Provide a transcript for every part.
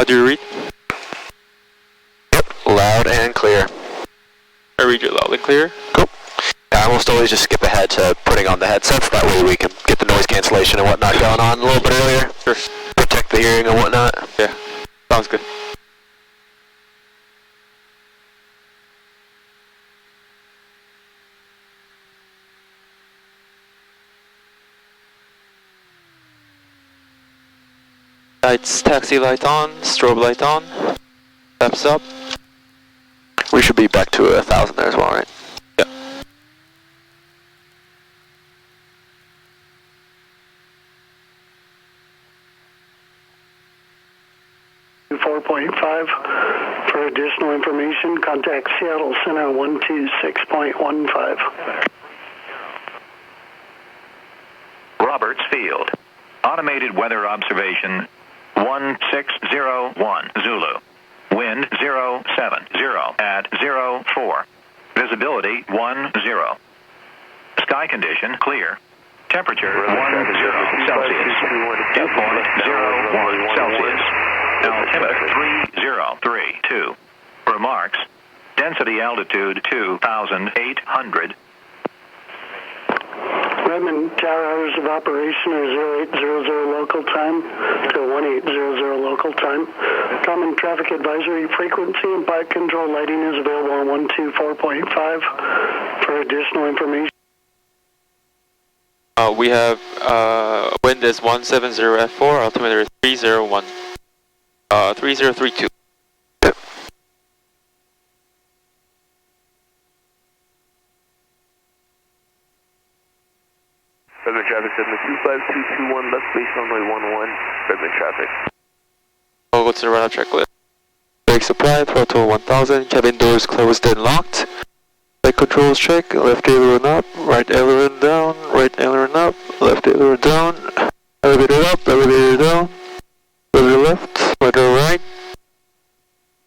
How do you read? Yep, loud and clear. I read you loud and clear. Cool. I almost always just skip ahead to putting on the headsets, that way we can get the noise cancellation and whatnot going on a little bit earlier. Sure. Protect the hearing and whatnot. Yeah, sounds good. Lights, taxi light on, strobe light on, steps up. We should be back to 1,000 there as well, right? Yeah. .5. For additional information, contact Seattle Center 126.15. Roberts Field. Automated weather observation 1601 Zulu. Wind 070 at 04. Visibility 10. Sky condition clear. Temperature 10 Celsius. Dew point 01 Celsius. Altimeter 3032. Remarks. Density altitude 2,800. Redmond Tower hours of operation are 0800 local time to 1800 local time. Common traffic advisory frequency and bike control lighting is available on 124.5. For additional information. We have wind is 170 at 4, altimeter 301. 3032. Redmond traffic 725-221, left base runway 11, Redmond traffic. I'll go to the radar checklist. Brake supply, throttle 1000, cabin doors closed and locked. Flight controls check, left aileron up, right aileron down, right aileron up, left aileron down, elevator up, elevator down, elevator left, elevator right.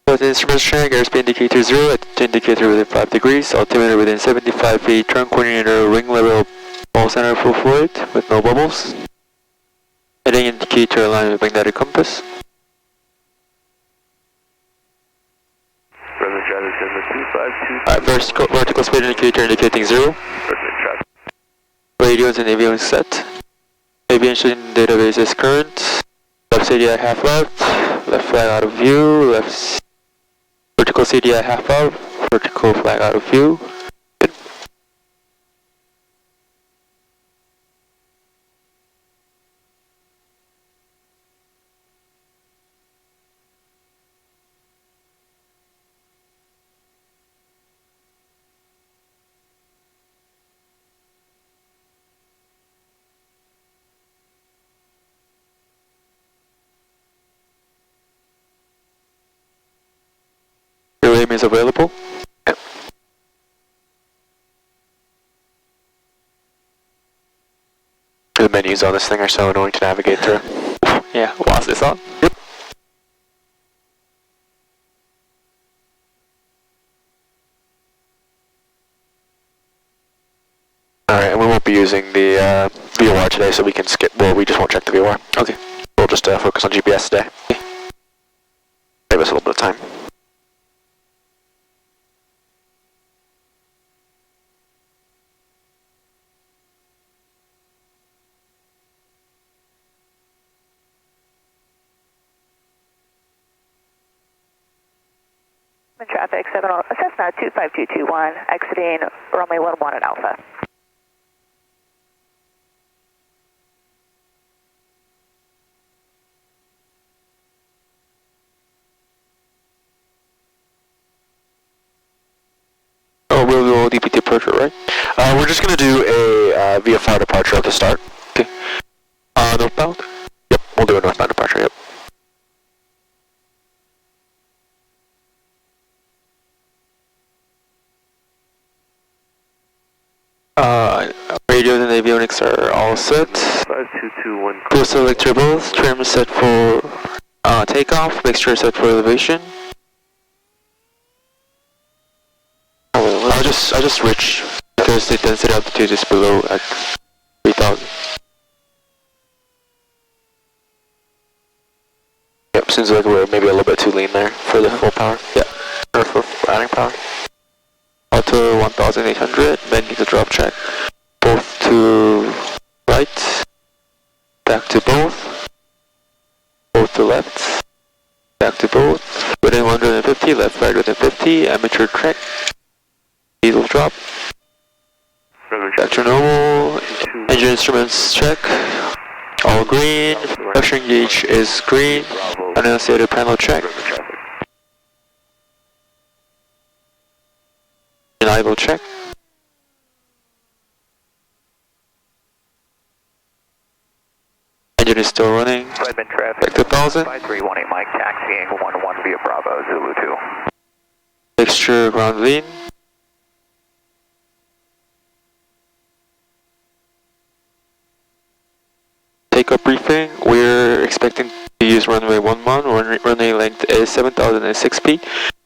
Flight instruments check, airspeed indicator 0, indicator within 5 degrees, altimeter within 75 feet, turn coordinator, wing level, ball center full fluid with no bubbles. Heading indicator aligned with magnetic compass. Redmond traffic 725-221. Vertical speed indicator indicating 0. Redmond traffic. Radios and avionics set. Aviation database is current. Left CDI half left. Left flag out of view. Left vertical CDI half up. Vertical flag out of view. Your aim is available. Yep. The menus on this thing are so annoying to navigate through. Yeah, was this on? Yep. Alright, and we won't be using the VOR today, so we can skip, well, we just won't check the VOR. Okay. We'll just focus on GPS today. Save us a little bit of time. Traffic 7 Cessna 25221, exiting runway 11 at Alpha. Oh, we'll do DPT departure, right? We're just going to do a VFR departure at the start. Okay. Northbound? Yep, we'll do a northbound departure, yep. Radios and avionics are all set. 5221. Cruise select triples, trim set for takeoff, mixture set for elevation. I'll just switch because the density altitude is below at 3000. Yep. Seems like we're maybe a little bit too lean there for the full power. Yeah. Or for adding power. Auto 1800, bending the drop check. Both to right, back to both to left, back to both, within 150, left, right within 50, amateur track, diesel drop, back to normal, engine instruments check, all green, pressure gauge is green, annunciator panel check, engine idle check. Engine is still running. Redmond traffic. Back to 1000. 5318 Mike, taxiing 11 via Bravo, Zulu 2. Mixture ground lean. Takeoff briefing. We're expecting to use runway 11. Runway length is 7,006 feet.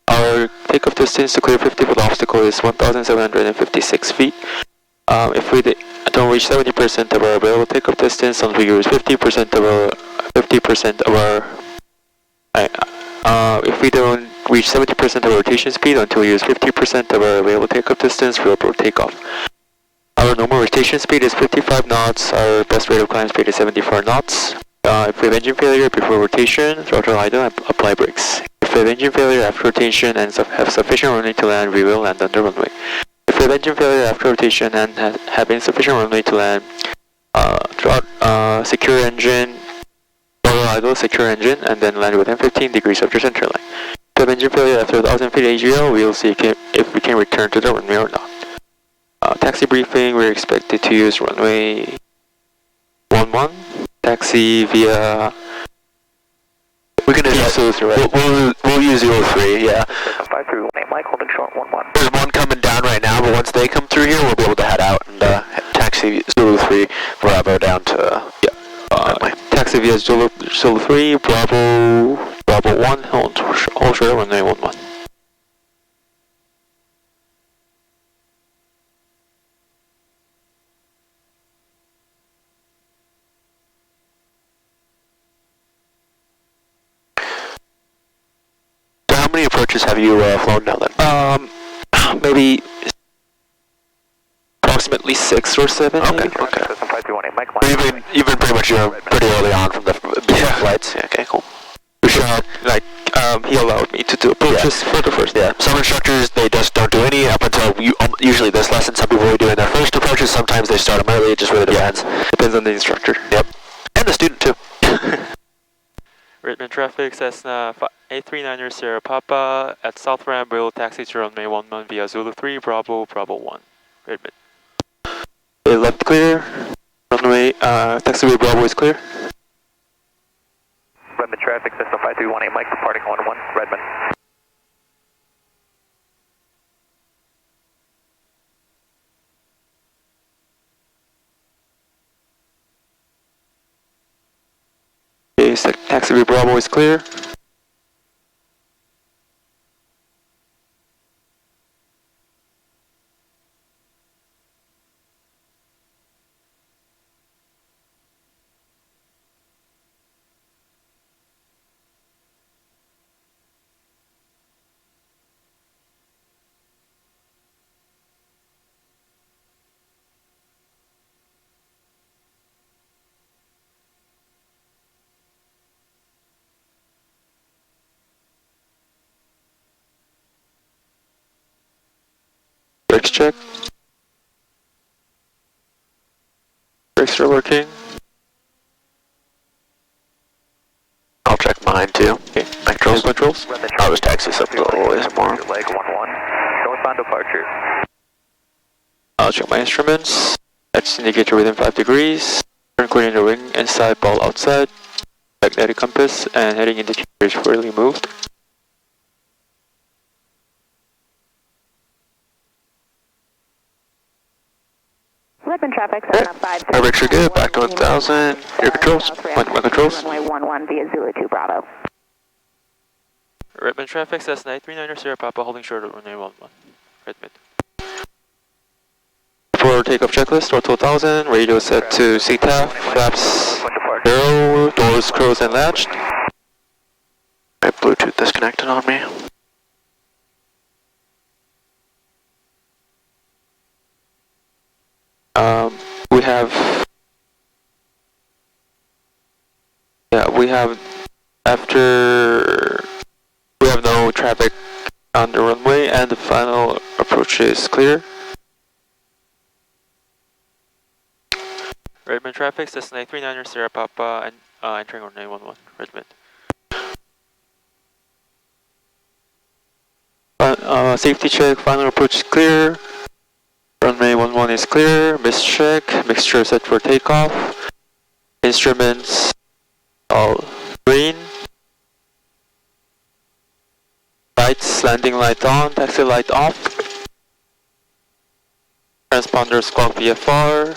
Our takeoff distance to clear 50-foot obstacle is 1,756 feet. If we don't reach 70% of our available takeoff distance until we use 50% of our if we don't reach 70% of our rotation speed until we use 50% of our available takeoff distance, we'll take off. Our normal rotation speed is 55 knots. Our best rate of climb speed is 74 knots. If we have engine failure before rotation, throttle idle and apply brakes. If we have engine failure after rotation and have sufficient runway to land, we will land on the runway. If we have engine failure after rotation and have insufficient runway to land, secure engine, throttle idle, secure engine, and then land within 15 degrees of your center line. If we have engine failure after 1,000 feet AGL, we will see if we can return to the runway or not. Taxi briefing, we're expected to use runway 11. Taxi via... We can use Zulu 3, right? We'll use Zulu 3, yeah. 5318 Mike, holding short 11. There's one coming down right now, but once they come through here, we'll be able to head out and taxi Zulu 3 Bravo down to... Taxi via Zulu 3, Bravo 1, hold short runway 11. How many approaches have you flown now then? Maybe approximately 6 or 7. Okay, maybe. okay. 5318 Mike, You've been pretty much pretty early on from the beginning flights. Yeah, okay, cool. We should he allowed me to do approaches for the first. Yeah, some instructors, they just don't do any up until usually this lesson. Some people are doing their first approaches. Sometimes they start them early. It just really depends. Depends on the instructor. Yep. And the student too. Redmond traffic, Cessna 839er Sierra Papa at South Ramp, will taxi to runway 11 via Zulu 3, Bravo 1. Redmond. Okay, left clear. Runway, taxiway Bravo is clear. Redmond traffic, Cessna 5318 Mike, departing 11, Redmond. Okay, taxiway Bravo is clear. Brakes check. Brakes are working. I'll check mine too. Okay. Controls. Controls. I'll just taxi this up a little ways more. Leg 11, northbound departure. I'll check my instruments. That's indicator within 5 degrees. Turn clearing the wing inside, ball outside. Magnetic compass and heading indicator is fully moved. Redmond traffic, Cessna 5. Our brakes are good. Back to 1,000. Your controls. My controls. Runway 11 via Zulu 2, Bravo. Redmond traffic, Cessna 839er Sierra Papa, holding short at runway 11. Redmond. For takeoff checklist, throttle 1000, radio set to CTAF, flaps 0, doors closed and latched. Bluetooth disconnected on me. We have no traffic on the runway, and the final approach is clear. Redmond traffic, Cessna 39er Sierra Papa, and entering on 911, Redmond. Safety check, final approach is clear. Runway 11 is clear, mist check, mixture set for takeoff. Instruments all green. Lights, landing light on, taxi light off. Transponder squawk VFR.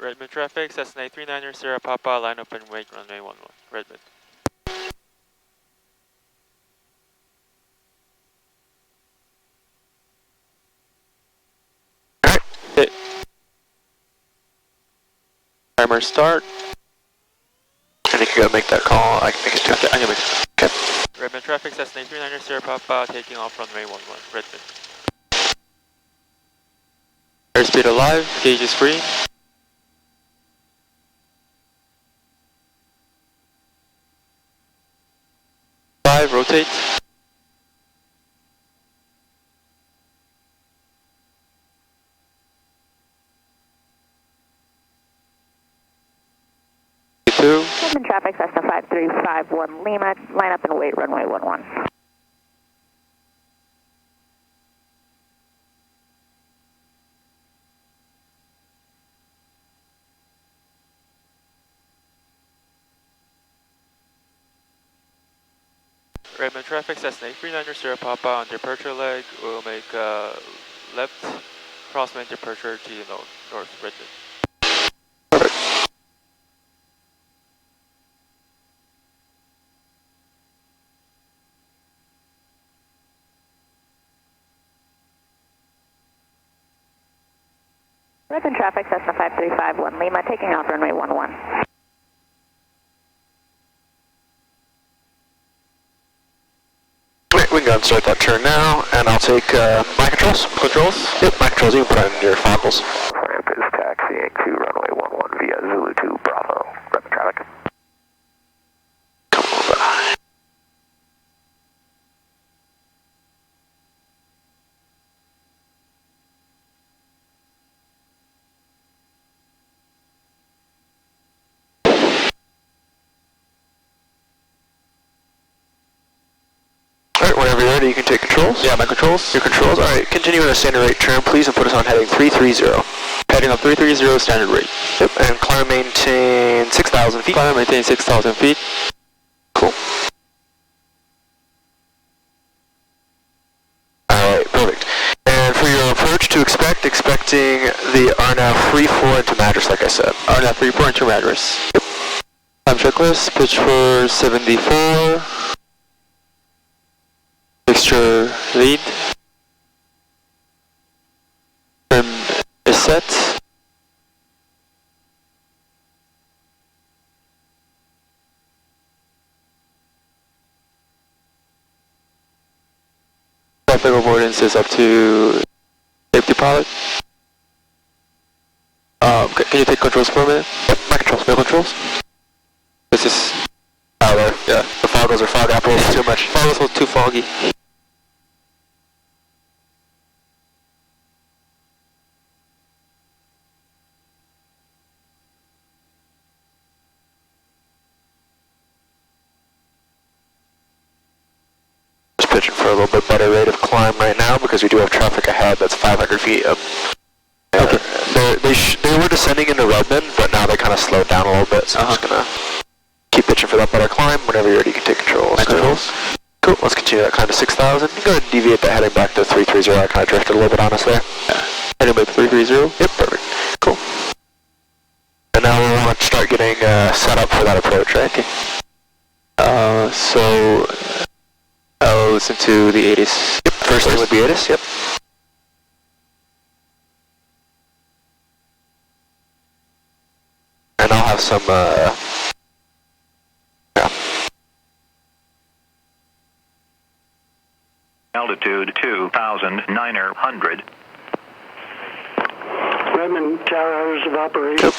Redmond traffic, Cessna 39er Sierra Papa, line up and wait, runway 11, Redmond. Okay. Timer start. And you can go make that call, I can make it too. Okay, I'm gonna make it. Okay. Redmond traffic, Cessna 39er Sierra Papa, taking off runway 11, Redmond. Airspeed alive, gauge is green. 5, rotate. Redmond traffic, Cessna 5351 Lima, line up and wait, runway 11. Redmond traffic, Cessna 39er Sierra Papa on departure leg. We'll make left, cross main departure to north, Redmond. Redmond traffic, Cessna 5351 Lima, taking off runway 11. Alright, we can go and start that turn now, and I'll take my controls. Controls? Yep, my controls. You can put in your foggles. Ramp is taxiing to runway 11 via Zulu 2 Bravo. Redmond traffic. Come on by. Alright, whenever you're ready, you can take controls. Yeah, my controls. Your controls. Alright, continue in a standard rate turn, please, and put us on heading 330. Heading up 330, standard rate. Yep, and climb maintain 6,000 feet. Climb maintain 6,000 feet. Cool. Alright, perfect. And for your approach to expecting the RNAV 3-4 into Madras, like I said. RNAV 3-4 into Madras. Yep. Time checklist, pitch for 74. Mixture lead. Trim is set. Traffic avoidance is up to safety pilot. Can you take controls for a minute? Yep, my controls. No controls? This is Oh, there. Yeah, the foggles are fog apples too much. foggles was too foggy. Just pitching for a little bit better rate of climb right now because we do have traffic ahead that's 500 feet up. Okay. They were descending into Redmond, but now they kind of slowed down a little bit, so I'm just gonna keep pitching for that better climb. Whenever you're ready, you can take control. Controls. Cool, let's continue that climb to 6,000. You can go ahead and deviate that heading back to 330. I kind of drifted a little bit on us there. Heading back 330. Yep, perfect. Cool. And now we want to start getting set up for that approach, right? Okay. So I'll listen to the 80s. Yep, first thing would be ATIS, yep. some, Altitude 2,900. Redmond, tower hours of operation.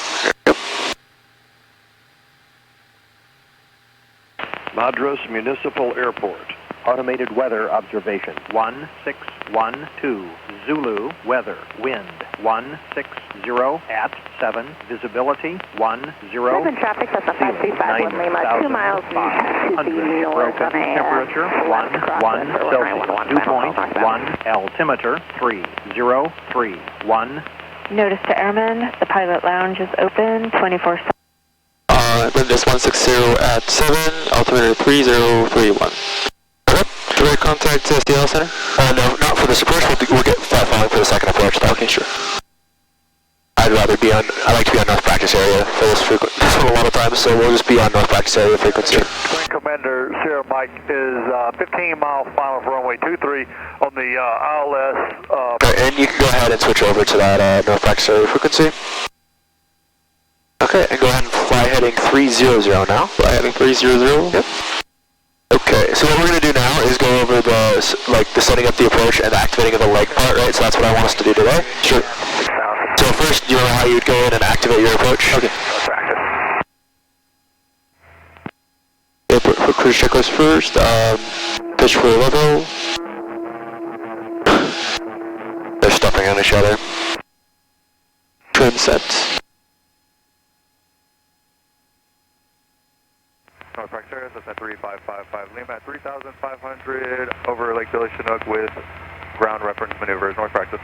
Madras Municipal Airport. Automated weather observation. 1612. Zulu, weather, wind. 160 at 7. Visibility 10. Redmond traffic, Cessna 5351 Lima, 2 miles east to the north on a temperature 11 Celsius. Dew point 1. Altimeter 3031. Notice to airmen, the pilot lounge is open 24/7. Madras 160 at 7, altimeter 3031. Do we contact SDL Center? no, not for this approach. We'll get flat following for the second approach, though. Okay, sure. I like to be on north practice area for this frequency. This one a lot of times, so we'll just be on north practice area frequency. Wing Commander Sierra Mike is 15 miles final of runway 23 on the ILS. Okay, and you can go ahead and switch over to that north practice area frequency. Okay, and go ahead and fly heading 300 now. Fly heading 300. Yep. Okay, so what we're going to do now is go over the setting up the approach and the activating of the leg part, right? So that's what I want us to do today. Sure. So first, do you know how you would go in and activate your approach? Okay. Yeah, put cruise checklist first. Pitch for level. They're stepping on each other. Trim set. North practice area, that's at 3555 Lima at 3,500 over Lake Billy Chinook with ground reference maneuvers. North practice.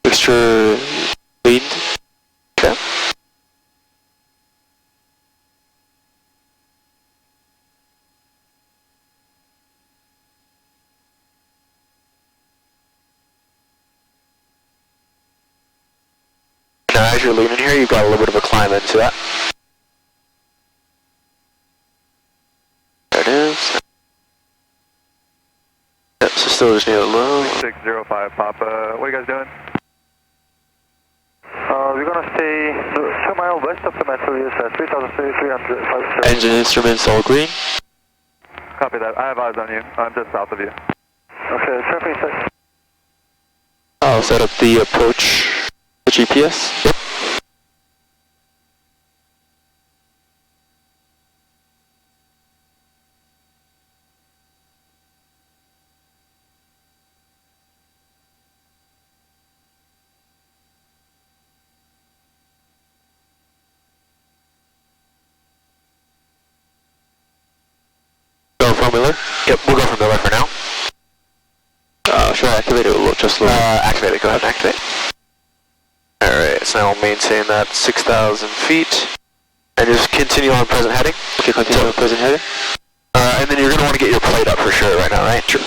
Extra lead. Okay. Now as you're leaning here, you've got a little bit of a climb into that. There it is. Yep, so still just need a low. 605 Papa, what are you guys doing? We're going to stay 2 miles west of the Metro at 3,300. Engine instruments all green. Copy that. I have eyes on you. I'm just south of you. Okay, traffic set. I'll set up the approach, the GPS. Yep. Miller? Yep, we'll go from Miller for now. Should I activate it? We'll just activate it. Go ahead and activate. Alright, so now we'll maintain that 6,000 feet. And just continue on present heading. Okay, continue on present heading. And then you're going to want to get your plate up for sure right now, right? Sure.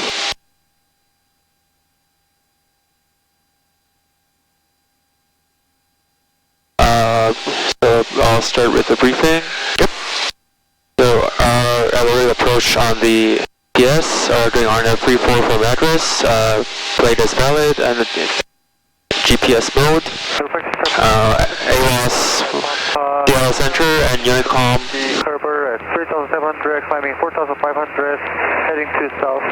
So I'll start with the briefing. Yep. So elevator approach on the PS, doing RNAV 34 for Madras, plate is valid, and GPS mode, AWAS, DL center, and Unicom. Harbor at 3,700, climbing 4,500, heading to south.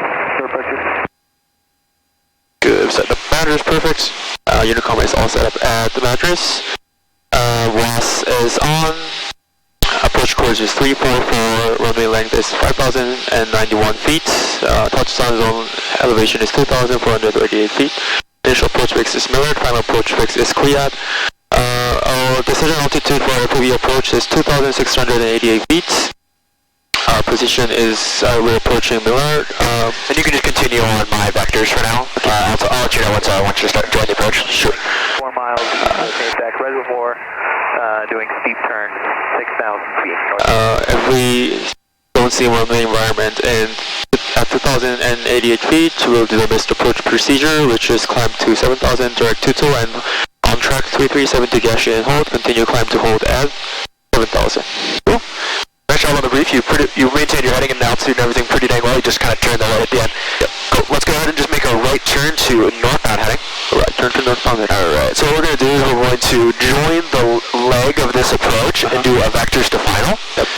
Good, set up Madras, perfect. Unicom is all set up at the Madras. WAS is on. Approach course is 344, runway length is 5,091 feet, touchdown zone elevation is 2,438 feet, initial approach fix is Miller, final approach fix is Kuyat. Our decision altitude for our PV approach is 2,688 feet. Our position is, we're approaching Miller. And you can just continue on my vectors for now. I'll let you know once I want you to start join the approach. Sure. 4 miles, back reservoir, doing steep turn, 6,000 feet. If we don't see runway environment and at 2,088 feet, we'll do the best approach procedure, which is climb to 7,000, direct 22, and on track 337 to gas and hold, continue climb to hold at 7,000. Cool. Nice job on the brief. You maintained your heading and altitude and everything pretty dang well. You just kind of turned the light at the end. Yep. Cool. Let's go ahead and just make a right turn to northbound heading. Right turn to northbound heading. Alright, so what we're going to do is we're going to join the leg of this approach and do a vectors to final. Yep.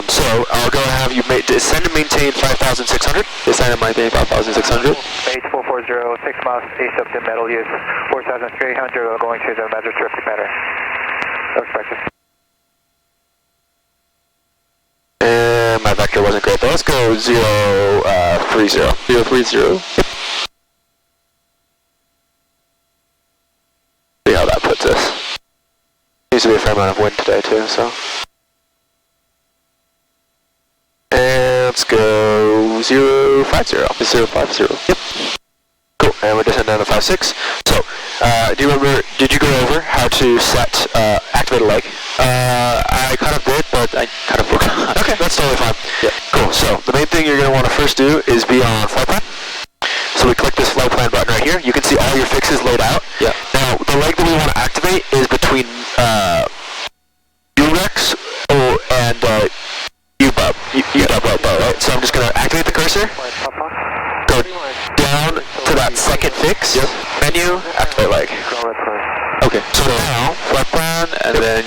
So I'll go and have you descend and maintain 5,600. Descend and maintain 5,600. H440, 6 miles east of the metal use, 4,300, we're going to the Madras traffic pattern. Expected. And my vector wasn't great, but let's go 030. 030. Yep. See how that puts us. Seems to be a fair amount of wind today too, so. And let's go 050. 050. Yep. Cool, and we're descending down to 56. So, do you remember, did you go over how to set, activate a leg? I kind of did, but I kind of forgot. Okay, that's totally fine. Yeah. Cool, so the main thing you're going to want to first do is be on flight plan. So we click this flight plan button right here. You can see all your fixes laid out. Yeah. Now, the leg that we want to activate is between UREX and UBUB, right? So I'm just going to activate the cursor, go down to that second fix, menu, activate leg. Okay, so now flight plan, and then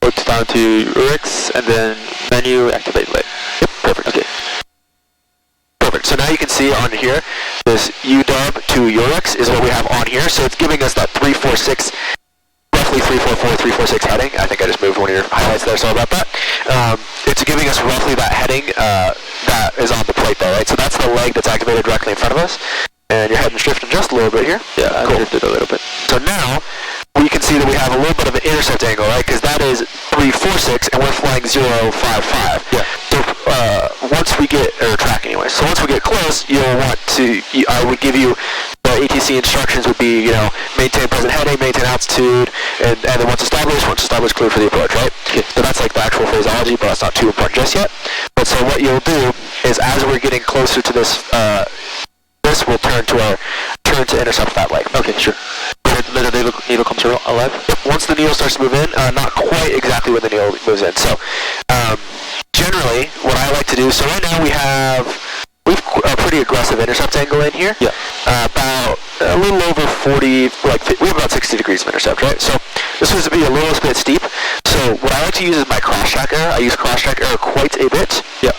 go down to UREX, and then menu, activate leg. Yep, perfect. Okay. Perfect. So now you can see on here, this UDub to UREX is what we have on here. So it's giving us that 346, roughly 344, 346 heading. I think I just moved one of your highlights there, sorry about that. It's giving us roughly that heading that is on the plate there, right? So that's the leg that's activated directly in front of us. And your head and drifting just a little bit here. Yeah, I drifted a little bit. So now, we can see that we have a little bit of an intercept angle, right? Because that is 346, and we're flying 055. Yeah. So once we get, or track anyway, so once we get close, you'll want to, I would give you, the ATC instructions would be, you know, maintain present heading, maintain altitude, and then once established, clear for the approach, right? Okay. So that's like the actual phraseology, but that's not too important just yet. But so what you'll do is as we're getting closer to this, this will turn to intercept that leg. Okay, sure. The needle comes alive? Yep. Once the needle starts to move in, not quite exactly when the needle moves in. So, generally, what I like to do, so right now we've a pretty aggressive intercept angle in here. Yeah. About a little over 40, we have about 60 degrees of intercept, right? So, this was to be a little bit steep. So, what I like to use is my cross-track error. I use cross-track error quite a bit. Yeah.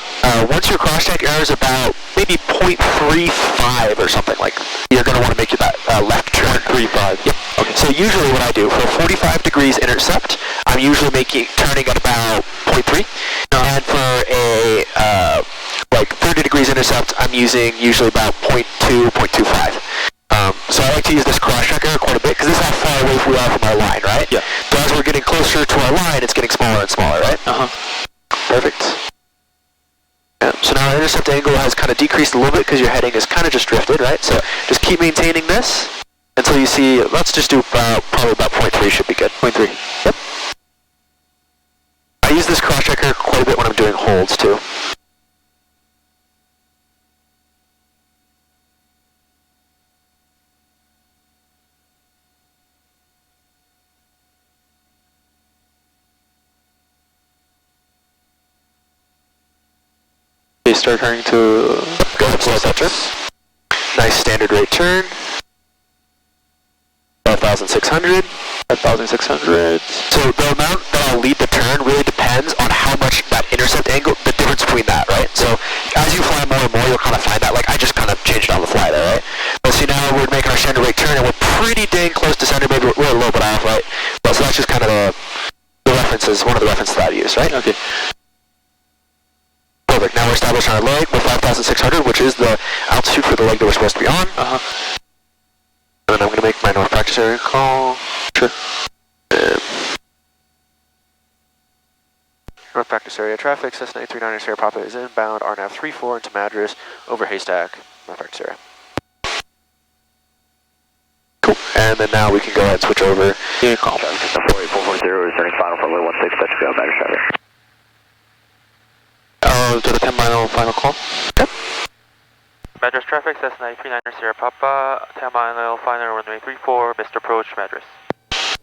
Once your cross-track error is about maybe 0.35 or something, like, you're going to want to make that left turn. 0.35. Yep. Okay. So usually what I do, for 45 degrees intercept, I'm usually turning at about 0.3. And for a, 30 degrees intercept, I'm using usually about 0.2, 0.25. So I like to use this cross-track error quite a bit, because this is how far away we are from our line, right? Yeah. So as we're getting closer to our line, it's getting smaller and smaller, right? Perfect. Yeah. So now our intercept angle has kind of decreased a little bit, because your heading is kind of just drifted, right? So just keep maintaining this until you see, let's just do probably about 0.3 should be good. 0.3. Yep. I use this cross-track error quite a bit when I'm doing holds, too. They start turning to... Go ahead and slow that turn. Nice standard rate turn. 5,600. 5,600. So the amount that I'll lead the turn really depends on how much that intercept angle, the difference between that, right? So as you fly more and more, you'll kind of find that, like I just kind of changed it on the fly there, right? But see now we're making our standard rate turn and we're pretty dang close to center, maybe we're a little bit off, right? But so that's just kind of the references, one of the references that I use, right? Okay. Perfect. Now we're establishing our leg with 5,600, which is the altitude for the leg that we're supposed to be on. And then I'm going to make my north practice area call. Sure. North practice area traffic, Cessna 839 Sierra Papa is inbound, RNAV 34 into Madras, over Haystack, north practice area. Cool. And then now we can go ahead and switch over. Yeah, call. 48440, returning final for 16, touch go, Madras traffic. To the 10-mile final call. Yep. Madras traffic, Cessna 839 Sierra Papa, 10-mile final runway 34, missed approach, Madras.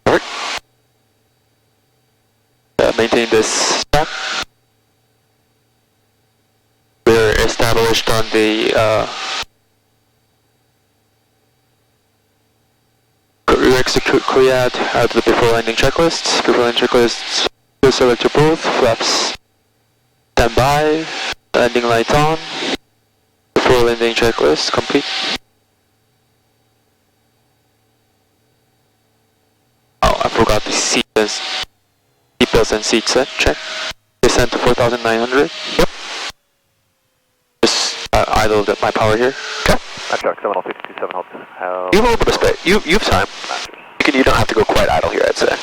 Perfect. Maintain this stack. We're established on the Koreat, add the before landing checklist. Before landing checklist, select your both, flaps stand by, landing lights on. Before landing checklist complete. Oh, I forgot the seatbelts and seat set check. Descent to 4,900. Yep. Just idle my power here. Okay. Madras 70227 holds. You have a little bit of space. You have time. You don't have to go quite idle here, I'd say.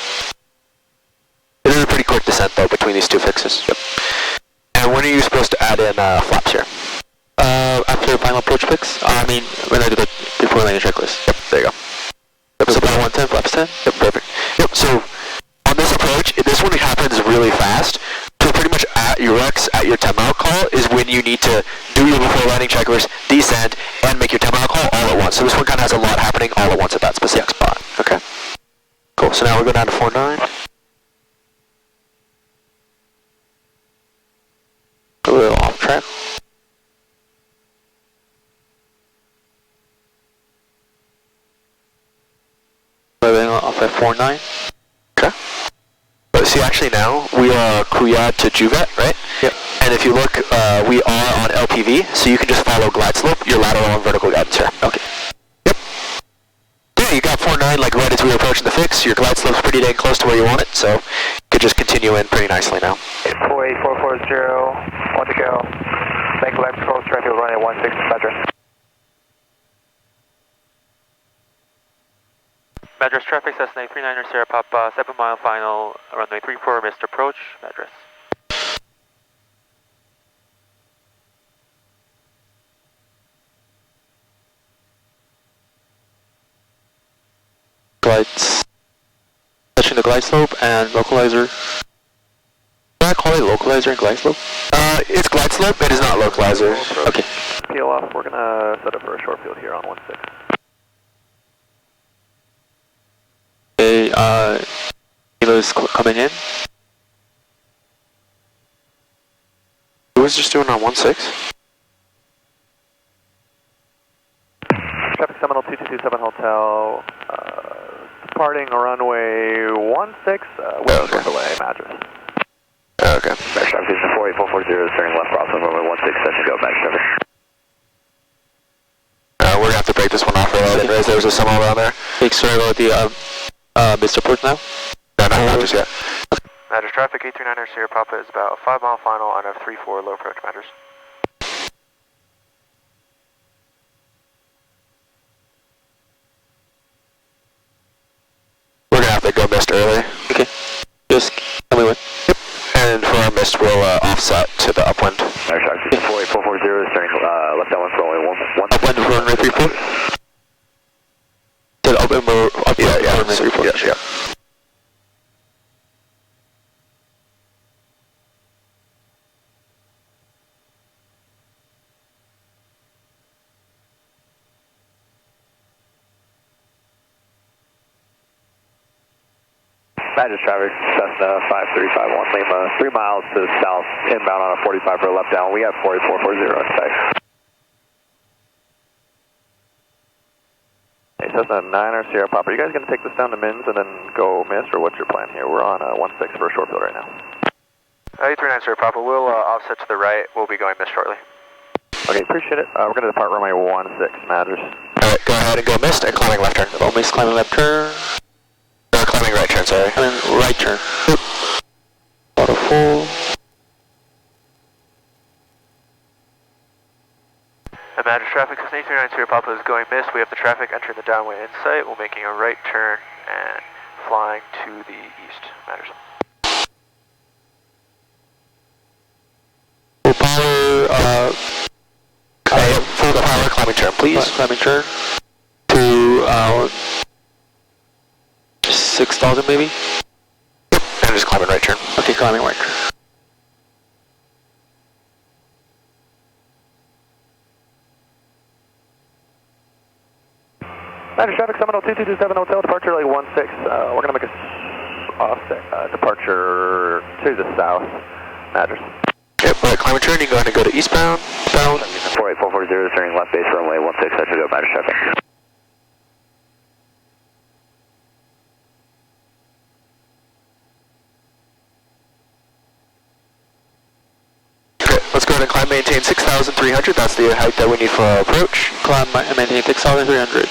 It is a pretty quick descent though between these two fixes. Yep. And when are you supposed to add in flaps here? After final approach fix. I mean, when I do the before landing checklist. Yep. There you go. Yep, so about 110, flaps 10. Yep. Perfect. Yep. So on this approach, this one happens really fast. So pretty much at your X, at your 10 mile call is when you need to do your before landing checklist, descend, and make your 10 mile call all at once. So this one kind of has a lot happening all at once at that specific spot. Okay. Cool. So now we're going down to 49. A little off track. Living off at 49. Okay. But see, actually now we are Kruyad to Juvet, right? Yep. And if you look, we are on LPV, so you can just follow glide slope, your lateral and vertical guidance here. Okay. Yep. Yeah, you got 49 like right as we were approaching the fix. Your glide slope's pretty dang close to where you want it, so you could just continue in pretty nicely now. 48440, want to go. Make left control, straight field runway 16, Madras. Madras traffic, Cessna 39er Sierra Papa, 7 mile final, runway 34, missed approach, Madras. Glides. Touching the glide slope and localizer. Can I call it localizer and glide slope? It's glide slope, it is not localizer. Okay. Peel off, we're going to set up for a short field here on 16. Okay, Kilo's coming in. Who was just doing on 16? Traffic Seminole 2227 Hotel, departing runway 16, west away, Madras. Okay. Back traffic is 48440, turning left cross on runway 16, that should go back traffic. We're going to have to break this one off for that. There's a Seminole around there. Big sorry about the Mr. Port now. No, not just yet. Madras traffic, 839er Sierra Papa is about a 5 mile final on a 34 low approach, Madras. We're going to have to go mist early. Okay. Just tell me when. Yep. And for our mist, we'll offset to the upwind. Back traffic is 48440, turning left downwind for runway 16. Upwind for runway 34? To the upwind for runway 34. Yeah. Madras traffic, Cessna 5351 Lima, 3 miles to the south, inbound on a 45 for a left down. We have 48440 in sight. Hey, Cessna 9er Sierra Papa, are you guys going to take this down to Mins and then go mist, or what's your plan here? We're on 16 for a short field right now. 839 Sierra Papa, we'll offset to the right, we'll be going mist shortly. Okay, appreciate it. We're going to depart runway 16, Madras. Alright, go ahead and go mist and climbing left turn. Oh, mist, climbing left turn. Climbing right turn, sorry. Climbing right turn. Auto full. And Madras traffic, because 839 Sierra Papa is going mist, we have the traffic entering the downwind in sight, we're making a right turn and flying to the east, Madras. Full power, full power climbing turn, please. Climbing turn to 6,000 maybe? And just climbing right turn. Okay, climbing right turn. Madras traffic, Seminole 2227 Hotel, departure like 16. We're going to make a offset departure to the south, Madras. Yep, right, climbing turn, you go ahead and go to eastbound. 48440, turning left base runway 16, that should go Madras traffic. let's go ahead and climb, maintain 6,300. That's the height that we need for our approach. Climb and maintain 6,300.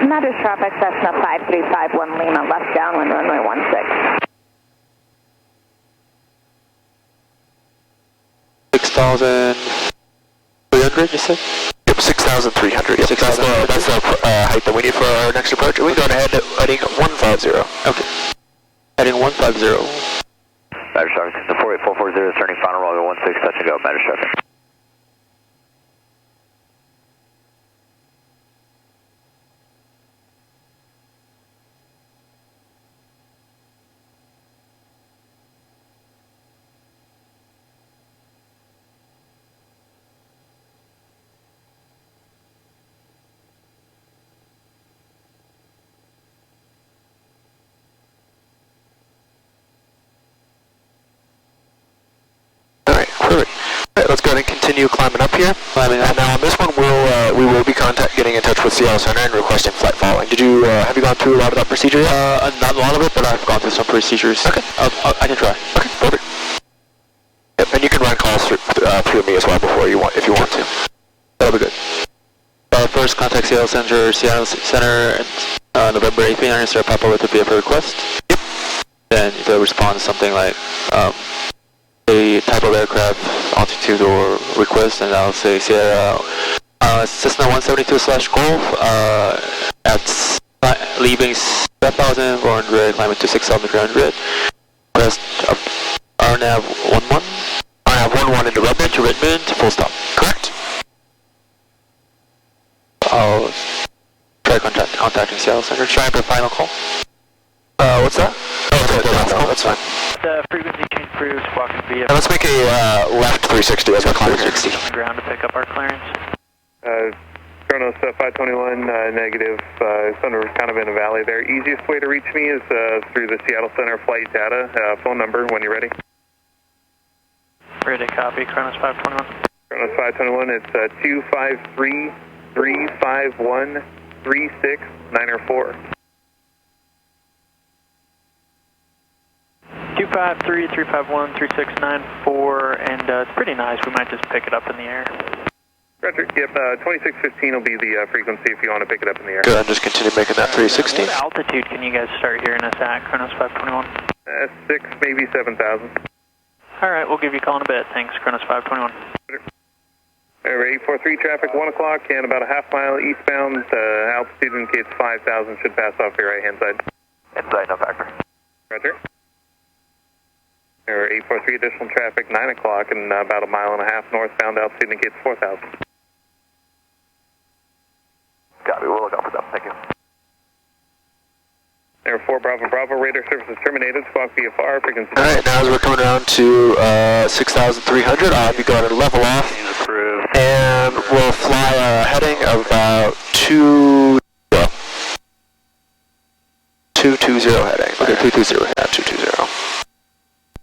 Madras traffic, Cessna 5351 Lima, left downwind, runway 16. 6,300, you said? Yep, 6,300. Yep, that's the height that we need for our next approach. We're going ahead heading 150. Okay. Heading 150. Madras traffic, the 48440 is turning final runway 16, touch and go, Madras traffic. Alright, let's go ahead and continue climbing up here. And now on this one, we will be getting in touch with Seattle Center and requesting flight following. Have you gone through a lot of that procedure yet? Not a lot of it, but I've gone through some procedures. Okay. I can try. Okay, perfect. Yep, and you can run calls through me as well if you want to. That'll be good. First, contact Seattle Center, November 8th, 39 Sierra Papa with a vehicle request. Yep. Then they'll respond to something like a type of aircraft, altitude, or request, and I'll say Sierra Cessna 172/Golf at leaving 7,400, climbing to 6,300. Request RNAV 11. RNAV 11 into Redmond. Full stop. Correct. I'll try contacting Seattle Center. Try for final call. What's that? Oh, that's fine. The frequency change proves walking via. And let's make a left 360 as we're climbing. 360. On the ground to pick up our clearance. Kronos 521, negative. Kind of in a valley there. Easiest way to reach me is through the Seattle Center flight data. Phone number when you're ready. Ready to copy, Kronos 521. Kronos 521, it's 253-351-3694. 253-351-3694, and it's pretty nice. We might just pick it up in the air. Roger, yep, 2615 will be the frequency if you want to pick it up in the air. Good, and just continue making that 360. What altitude can you guys start hearing us at, Kronos 521? 6, maybe 7,000. Alright, we'll give you a call in a bit. Thanks, Kronos 521. Air 843 traffic, 1 o'clock, and about a half mile eastbound. Altitude indicates 5,000, should pass off your right-hand side. Inside, no factor. Roger. Air 843 additional traffic, 9 o'clock, and about a mile and a half northbound. Altitude indicates 4,000. Copy, we'll look out for them. Thank you. Air 4 Bravo Bravo, radar service is terminated. Squawk VFR, frequency. Alright, now as we're coming around to 6,300, I'll be going to level off. And we'll fly a heading of about 220 heading. Okay, 220. Yeah, 220.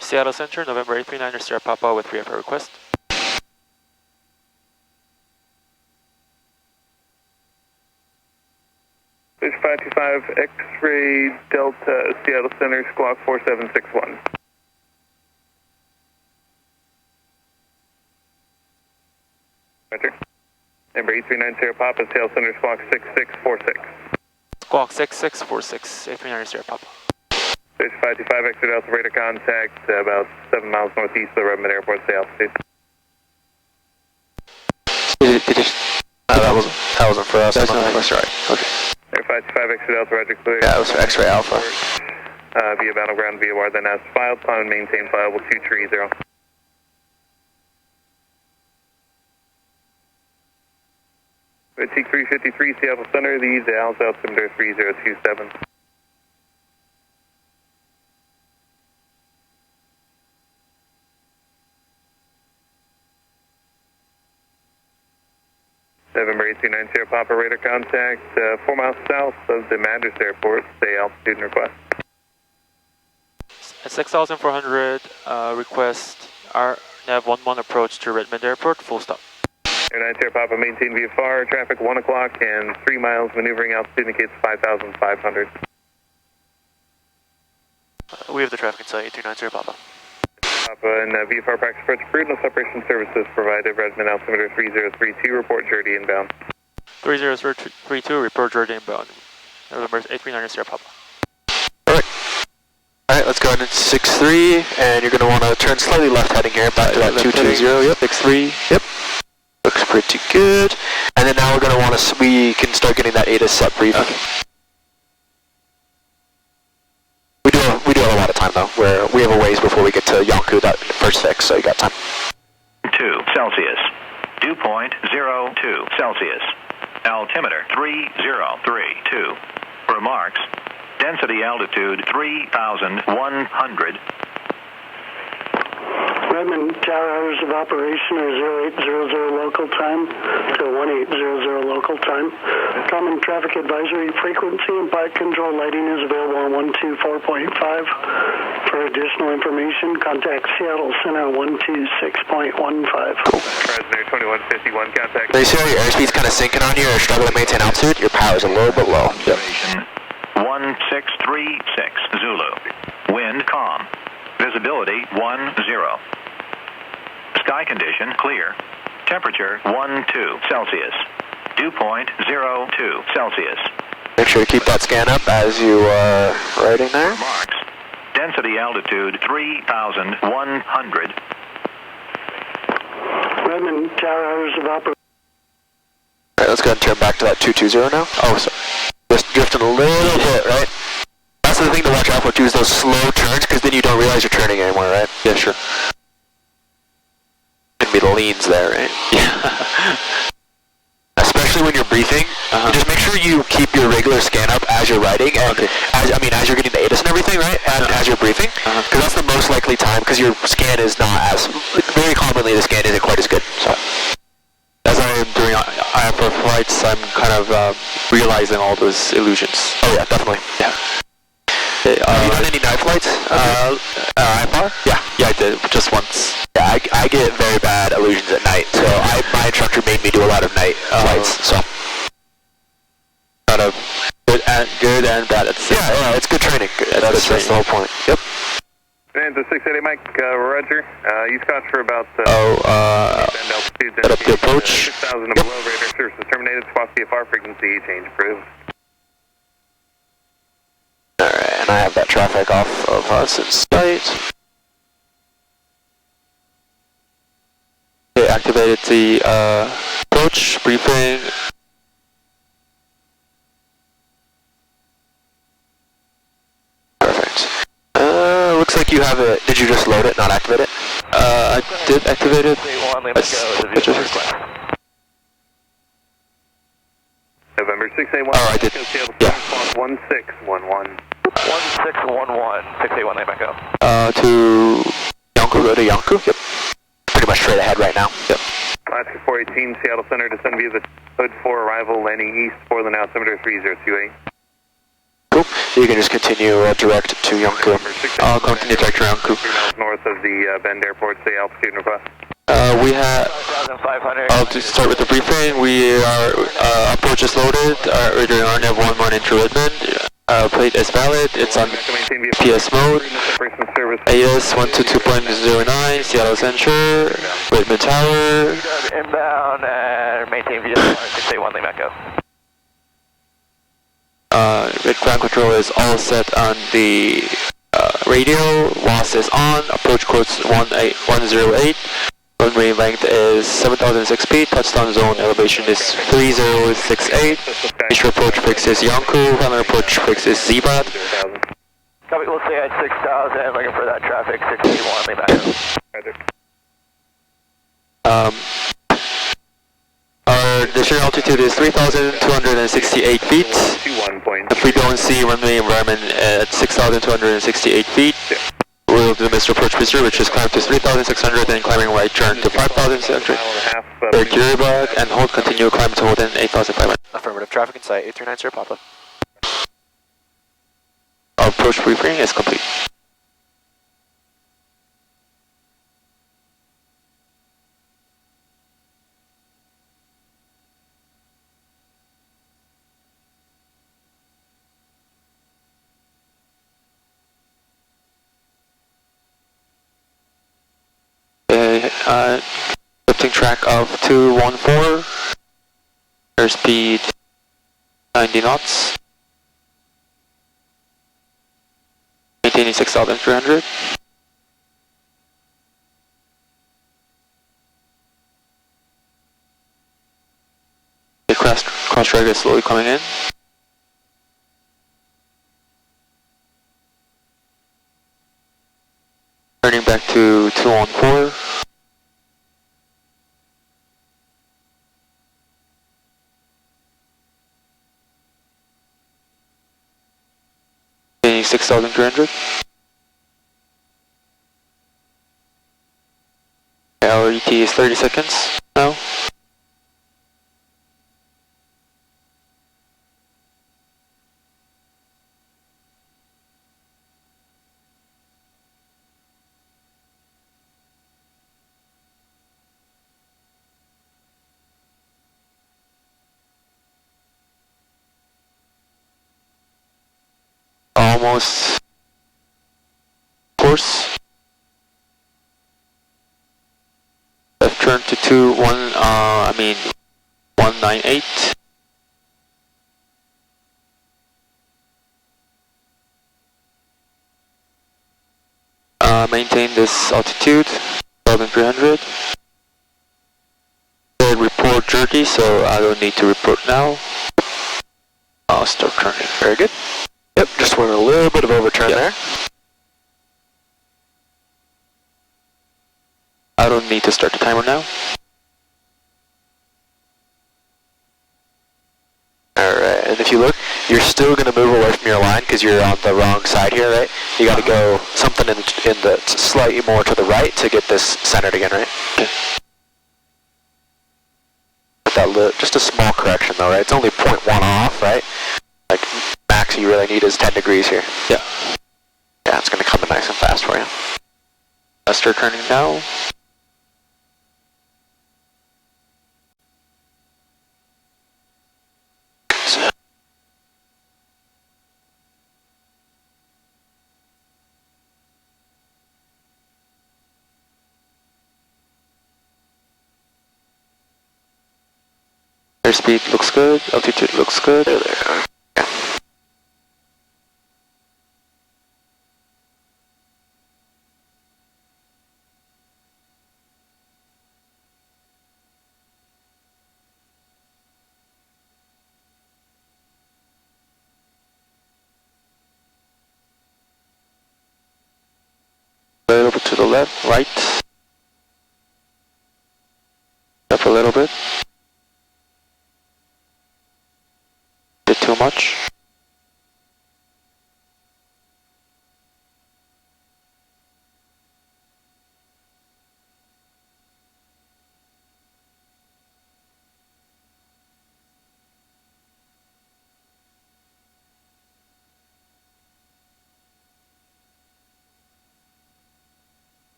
Seattle Center, November 8th, 39 Sierra Papa with VFR request. Fish 525 X-ray Delta, Seattle Center, squawk 4761. Roger. Number 839 Sierra Papa, Seattle Center, squawk 6646. Squawk 6646, 839 Sierra Papa. Fish 525 X-ray Delta, radar contact about 7 miles northeast of the Redmond Airport, say altitude. That wasn't for us. That's not for us, right. Okay. Air 525 X-ray Delta, Roger, clear. Yeah, it was for X-ray Alpha. Via battleground, VOR, then as filed, climb and maintain flyable 230. Fatigue 353, Seattle Center, the Dallas altimeter 3027. November 829 Sierra Papa, radar contact 4 miles south of the Madras Airport, say altitude and request. At 6,400, request RNAV 11 approach to Redmond Airport, full stop. Air 9 Sierra Papa, maintain VFR, traffic 1 o'clock and 3 miles, maneuvering altitude indicates 5,500. We have the traffic in sight, 829 Sierra Papa. Papa and VFR practice approach approved. No separation services provided. Redmond altimeter 3032. Report Jordy inbound. 3032, report Jordan inbound. November 839 Sierra Papa. Alright, let's go ahead and 6-3, and you're going to want to turn slightly left heading here, back to that 220, yep, 6-3, yep. Looks pretty good. And then now we're going to want to, we can start getting that ATIS set brief. Okay. We do have a lot of time though, where we have a ways before we get to Yonku, that first fix, so you got time. 2 Celsius. Dew point 02 Celsius. Altimeter 3032. Remarks. Density altitude 3,100. Redmond, tower hours of operation are 0800 local time to 1800 local time. Common traffic advisory frequency and bike control lighting is available on 124.5. For additional information, contact Seattle Center 126.15. President 2151, contact. So you see how your airspeed's kind of sinking on you or struggling to maintain altitude? Your power's a little bit low. Yep. 1636 Zulu. Wind calm. Visibility 10. Sky condition clear. Temperature 12 Celsius. Dew point 02 Celsius. Make sure to keep that scan up as you are riding there. Remarks. Density altitude 3,100. Redmond, tower hours of operation. Alright, let's go ahead and turn back to that 220 now. Oh, sorry. Just drifting a little bit, right? That's the thing to watch out for too, is those slow turns, because then you don't realize you're turning anymore, right? Yeah, sure. Gonna be the leans there, right? Yeah. Especially when you're briefing, just make sure you keep your regular scan up as you're riding, and as you're getting the ATIS and everything, right? And as you're briefing, because that's the most likely time, because your scan is not as, very commonly the scan isn't quite as good, so. As I am doing IFR flights, I'm kind of realizing all those illusions. Oh yeah, definitely. Yeah. Have you done any night flights? IFR? Yeah. Yeah, I did, just once. Yeah, I get very bad illusions at night, so my instructor made me do a lot of night flights, so. Kind of good and bad at the same time. Yeah, it's good training. That's the whole point. Yep. And the 680 Mike, Roger. You scotch for about set up the approach. 6,000 and below, radar services terminated, squawk VFR frequency change approved. Alright, and I have that traffic off of us in sight. Okay, activated the approach, briefing. Perfect. Looks like you have it. Did you just load it, not activate it? I did activate it. November 681. Oh, I did. Yeah. 1611. 1611, 681 Lima Echo. To Yonku, go to Yonku. Yep. Pretty much straight ahead right now. Yep. Alaska 418, Seattle Center, descend via the Hood 4 arrival, landing east, Portland altimeter 3028. Cool. You can just continue direct to Yonku. I'll continue direct to Yonku. 3 miles north of the Bend Airport, say altitude request. We have, I'll just start with the briefing. We are, approach is loaded, we're doing RNAV 11 into Redmond. Plate is valid, it's on PS mode. AS 122.09, Seattle Center, Redmond Tower. Inbound and maintain VFR 681 Lima Echo. Red ground control is all set on the radio, WAS is on, approach course 108. Runway length is 7,006 feet, touchdown zone elevation is 3068. Initial approach fix is Yonku, final approach fix is Zibat. Copy, we'll stay at 6,000, looking for that traffic, 681 Lima Echo. Our descent altitude is 3,268 feet. If we don't see runway environment at 6,268 feet, we'll do Mr. Approach Booster, which is climb to 3,600 and climbing right turn to 5,600. Break Kiribati and hold continue climb to hold in 8,500. Affirmative, traffic in sight, 8390 Papa. Our approach briefing is complete. lifting track of 214, airspeed 90 knots, maintaining 6,300. The cross drag is slowly coming in. Turning back to 214. Gaining 6,300. Our ET is 30 seconds now. Almost course. Left turn to 198. Maintain this altitude, 1,300. Report dirty, so I don't need to report now. I'll start turning. Very good. Yep, just went a little bit of overturn there. I don't need to start the timer now. Alright, and if you look, you're still going to move away from your line because you're on the wrong side here, right? You got to go something in the slightly more to the right to get this centered again, right? Okay. Just a small correction though, right? It's only 0.1 off, right? Like, max you really need is 10 degrees here. Yeah. Yeah, it's going to come in nice and fast for you. I'll start turning now. Airspeed looks good, altitude looks good. There they are. Yeah. A little bit to the left, right. Up a little bit. Bit too much.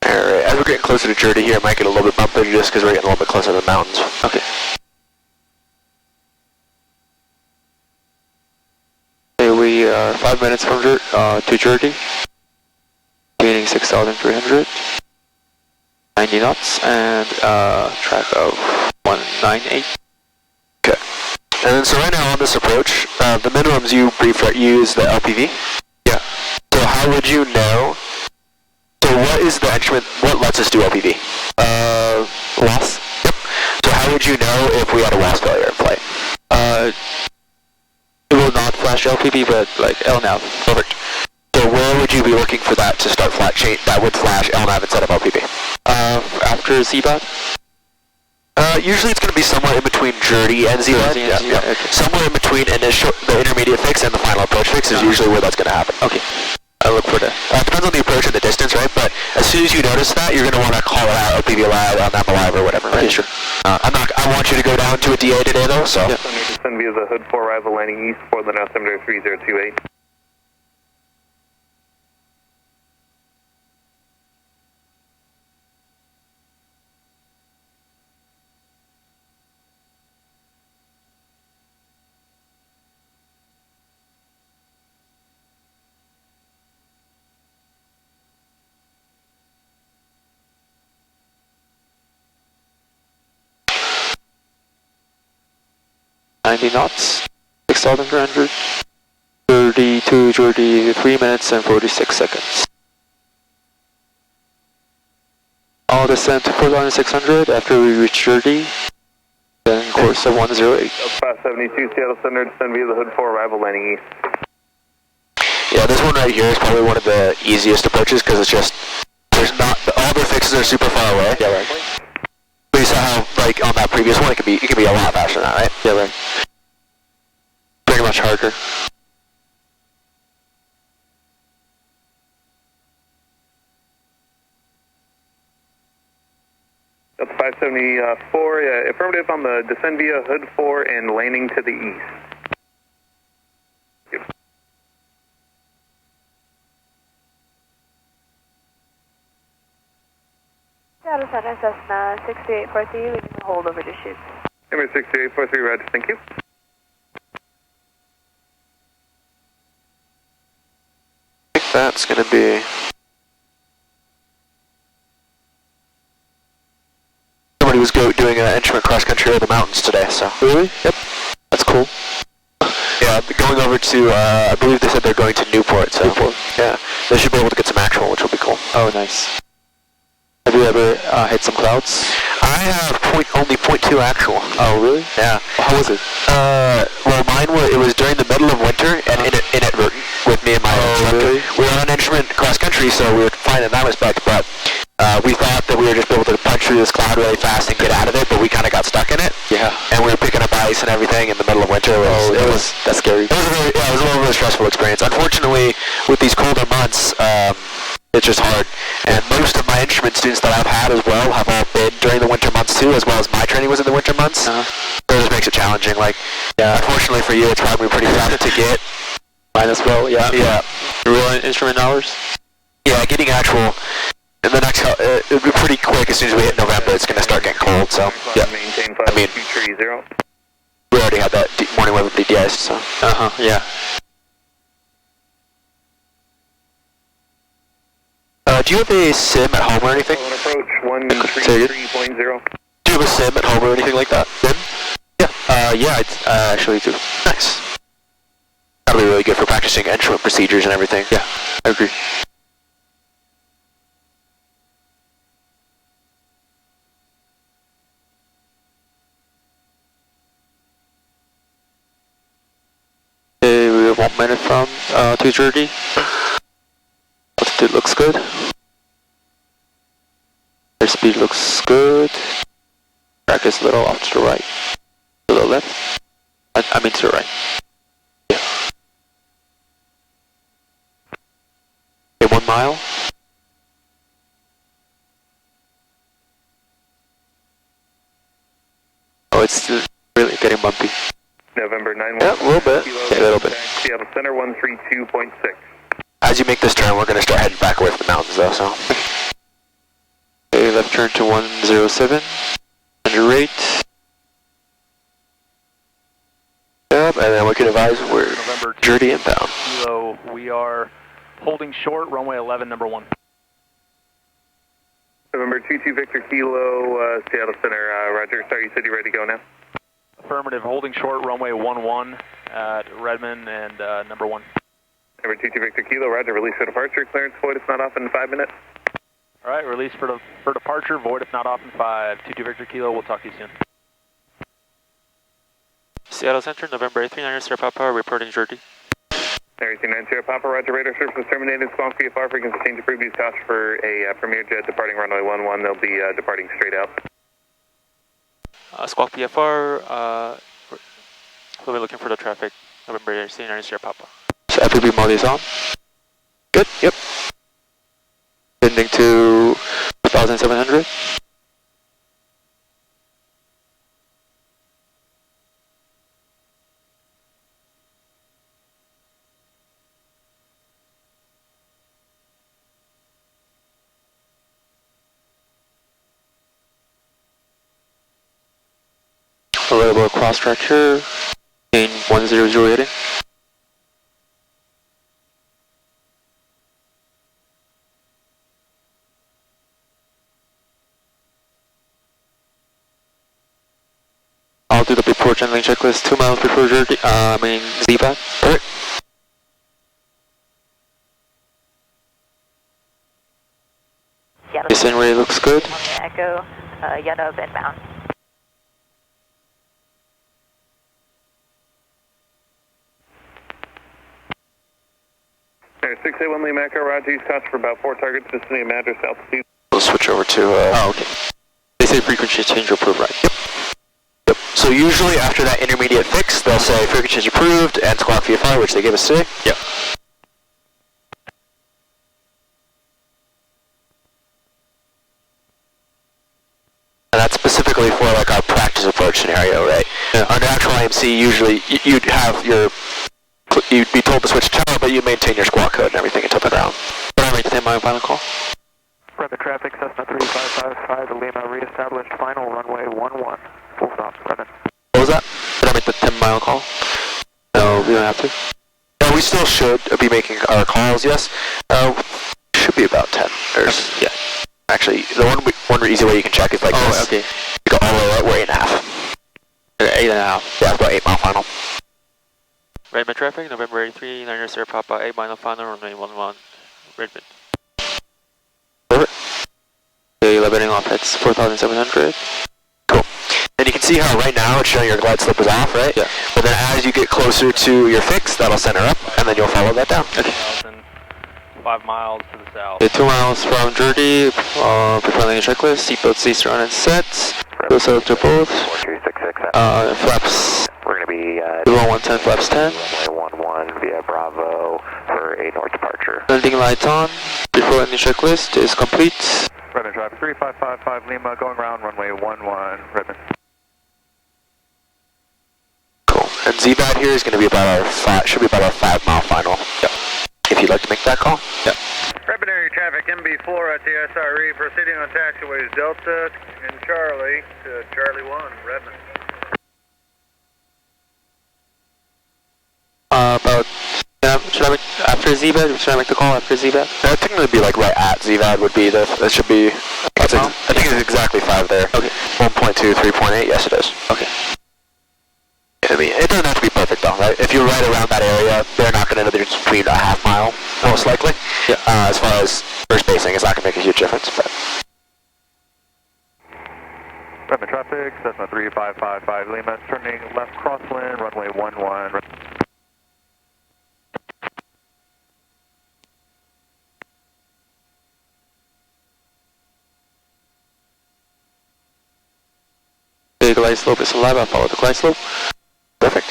Alright, as we're getting closer to Jerdy here, it might get a little bit bumpy just because we're getting a little bit closer to the mountains. Okay. Okay, we are 5 minutes from to Jerdy. Gaining 6,300. 90 knots and track of 198. Okay. And then so right now on this approach, the minimums you use the LPV. Yeah. So how would you know? So what is the instrument? What lets us do LPV? Loss. Yep. So how would you know if we had a loss failure in flight? It will not flash LPV, but like LNAV. Perfect. So where would you be looking for that to start flat chain that would flash LNAV instead of LPV? After ZBOT? Usually it's going to be somewhere in between Jerdy and ZBOT. Yeah. Okay. Somewhere in between the intermediate fix and the final approach fix is usually where that's going to happen. Okay. I'll look for that. Depends on the approach and the distance, right? But as soon as you notice that, you're going to want to call it out, LPV allowed, LNAV alive, or whatever, right? Okay, sure. I want you to go down to a DA today, though, so. Yeah. Descend via the Hood 4 arrival landing east for the now 73028. 90 knots, 6,300, 32 Jordy, 3 minutes and 46 seconds. All descent to 4,600 after we reach Jordy, then course of 108. 572 Seattle Center, descend via the hood 4, arrival landing east. Yeah, this one right here is probably one of the easiest approaches because it's just, there's not, all the fixes are super far away. Yeah, right. But you saw how, like, on that previous one, it could be a lot faster than that, right? Yeah, right. Pretty much harder. That's 574, yeah, affirmative on the descend via hood 4 and landing to the east. Yep. Seattle Center, Cessna 6843, we can hold over to shoot. Number 6843, roger, thank you. I think that's going to be... Somebody was doing an instrument cross country over the mountains today, so. Really? Yep. That's cool. Yeah, going over to, I believe they said they're going to Newport, so. Newport. Yeah, they should be able to get some actual, which will be cool. Oh, nice. Have you ever hit some clouds? I have only 0.2 actual. Oh, really? Yeah. How was it? Well, it was during the middle of winter and inadvertent with me and my instructor. Really? We were on an instrument cross country, so we were fine in that respect, but we thought that we were just able to punch through this cloud really fast and get out of it, but we kind of got stuck in it. Yeah. And we were picking up ice and everything in the middle of winter. That's scary. It was a really stressful experience. Unfortunately, with these colder months, it's just hard. And most of my instrument students that I've had as well have all been during the winter months too, as well as my training was in the winter months. So it just makes it challenging. Like, unfortunately for you, it's probably pretty tough to get. Mine as well, yeah. Yeah. Real instrument hours? Yeah, getting actual. In the next, it'll be pretty quick. As soon as we hit November, it's going to start getting cold. So, yeah. Maintain I mean, 5230. we already had that morning weather with DDS, so. Yeah. Do you have a sim at home or anything? On approach 133.0. Do you have a sim at home or anything like that? Sim? Yeah. Yeah, I actually do. Nice. That'll be really good for practicing instrument procedures and everything. Yeah, I agree. Okay, we have 1 minute from 2:30. Altitude looks good. Airspeed looks good. Track is a little off to the right. To the left. I mean to the right. Yeah. Okay, 1 mile. Oh, it's still really getting bumpy. November 91. Yeah, a little bit. Yeah, a little bit. Seattle Center 132.6. As you make this turn, we're going to start heading back away from the mountains though, so. Okay, left turn to 107. Under rate. Yep, and then we can advise we're Jordy inbound. Kilo, we are holding short, runway 11, number 1. November 22 Victor Kilo, Seattle Center, roger. Sorry, you said you're ready to go now? Affirmative, holding short, runway 11 at Redmond and number 1. Number 22 Victor Kilo, roger. Release for departure, clearance void if not off in 5 minutes. All right, release for departure, void if not off in 5. 22 Victor Kilo, we'll talk to you soon. Seattle Center, November 39er, Sierra Papa, reporting Jordy. Everything 9 Sierra Papa, roger. Radar service terminated. Squawk VFR frequency change approved. Use caution for a Premier jet departing runway 11. They'll be departing straight out. Squawk PFR, we'll be looking for the traffic. November 39er, Sierra Papa. So FPV mode is on. Good, yep. Sending to 1,700. Available cross track here. Gain 100 heading. I'll do the before channeling checklist 2 miles before ZVAC. Perfect. Descent rate looks good. Echo, Yellow inbound. Alright, 681 Lima Echo, roger, use cost for about 4 targets, vicinity of Madras, altitude. We'll switch over to, oh, okay. They say frequency change approved, right? Yep. So usually after that intermediate fix, they'll say frequency change approved and squawk VFR, which they gave us today. Yep. And that's specifically for like our practice approach scenario, right? Yeah. Under actual IMC, usually you'd have you'd be told to switch channel, but you maintain your squawk code and everything until the ground. But I maintain my final call. Weather traffic, Cessna 3555 Lima, reestablished final runway 11. Full stop, Reddit. What was that? Did I make the 10-mile call? No, we don't have to. No, we still should be making our calls, yes. Should be about 10. Yeah. Actually, the one easy way you can check is like this. Okay. You go all the way right, we're 8.5. 8.5. Yeah, it's about 8 mile final. Redmond traffic, November 83, 9 Sierra Papa, 8 mile final, runway 11, Redmond. Perfect. Okay, leveling off, it's 4,700. Cool. And you can see how right now it's showing your glide slope is off, right? Yeah. But then as you get closer to your fix, that'll center up, and then you'll follow that down. Okay. 5 miles to the south. Okay, 2 miles from Jersey, before landing checklist, seatbelt seats are on and set. Close up to both. 4266. Flaps. We're going to be below 110, flaps 10. runway 11 via Bravo for a north departure. Landing lights on. Before landing checklist is complete. Redmond traffic 3555 Lima, going around runway 11, Redmond. Cool. And ZVAD here is going to be about our should be about our 5 mile final. Yep. If you'd like to make that call. Yep. Redmond area traffic, MB4 at the SRE, proceeding on taxiways Delta and Charlie to Charlie 1, Redmond. About, should I make, after ZVAD? Should I make the call after ZVAD? I think it would be like right at ZVAD would be that should be, I think it's exactly 5 there. Okay. 1.2, 3.8, yes it is. Okay. I mean, it doesn't have to be perfect though, right? If you're right around that area, they're not going to know the difference between a half mile, most likely. Yeah. As far as first basing, it's not going to make a huge difference, but. Redmond traffic, Cessna 3555 Lima, turning left crosswind, runway 11. The glide slope is alive, I'll follow the glide slope. Perfect.